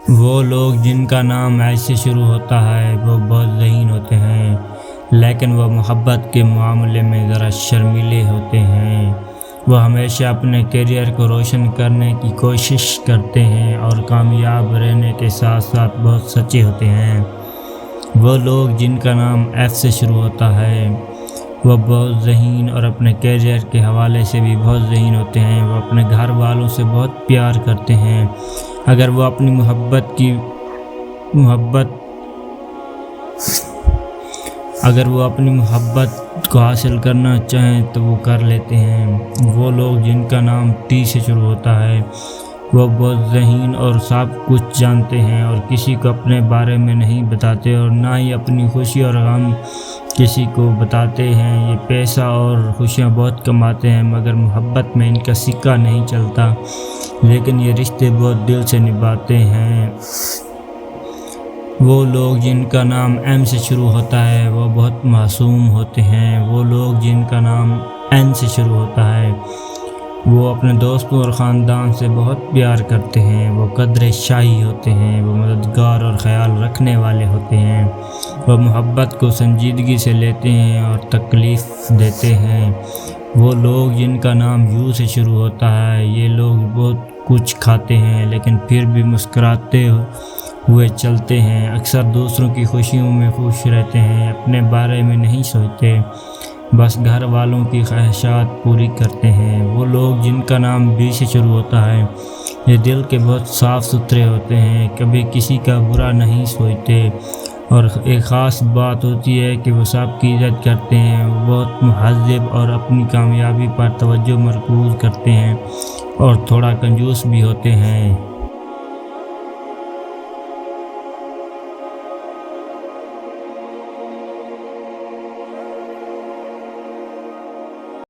وہ لوگ جن کا نام ایسے شروع ہوتا ہے وہ بہت ذہین ہوتے ہیں، لیکن وہ محبت کے معاملے میں ذرا شرمیلے ہوتے ہیں۔ وہ ہمیشہ اپنے کیریئر کو روشن کرنے کی کوشش کرتے ہیں اور کامیاب رہنے کے ساتھ ساتھ بہت سچے ہوتے ہیں۔ وہ لوگ جن کا نام ایف سے شروع ہوتا ہے وہ بہت ذہین اور اپنے کیریئر کے حوالے سے بھی بہت ذہین ہوتے ہیں۔ وہ اپنے گھر والوں سے بہت پیار کرتے ہیں۔ اگر وہ اپنی محبت کو حاصل کرنا چاہیں تو وہ کر لیتے ہیں۔ وہ لوگ جن کا نام ٹی سے شروع ہوتا ہے وہ بہت ذہین اور سب کچھ جانتے ہیں اور کسی کو اپنے بارے میں نہیں بتاتے اور نہ ہی اپنی خوشی اور غم کسی کو بتاتے ہیں۔ یہ پیسہ اور خوشیاں بہت کماتے ہیں مگر محبت میں ان کا سکہ نہیں چلتا، لیکن یہ رشتے بہت دل سے نبھاتے ہیں۔ وہ لوگ جن کا نام ایم سے شروع ہوتا ہے وہ بہت معصوم ہوتے ہیں۔ وہ لوگ جن کا نام این سے شروع ہوتا ہے وہ اپنے دوستوں اور خاندان سے بہت پیار کرتے ہیں۔ وہ قدر شاہی ہوتے ہیں، وہ مددگار اور خیال رکھنے والے ہوتے ہیں۔ وہ محبت کو سنجیدگی سے لیتے ہیں اور تکلیف دیتے ہیں۔ وہ لوگ جن کا نام یو سے شروع ہوتا ہے یہ لوگ بہت کچھ کھاتے ہیں لیکن پھر بھی مسکراتے ہوئے چلتے ہیں۔ اکثر دوسروں کی خوشیوں میں خوش رہتے ہیں، اپنے بارے میں نہیں سوچتے، بس گھر والوں کی خواہشات پوری کرتے ہیں۔ وہ لوگ جن کا نام بی سے شروع ہوتا ہے یہ دل کے بہت صاف ستھرے ہوتے ہیں، کبھی کسی کا برا نہیں سوچتے اور ایک خاص بات ہوتی ہے کہ وہ سب کی عزت کرتے ہیں۔ وہ بہت مہذب اور اپنی کامیابی پر توجہ مرکوز کرتے ہیں اور تھوڑا کنجوس بھی ہوتے ہیں۔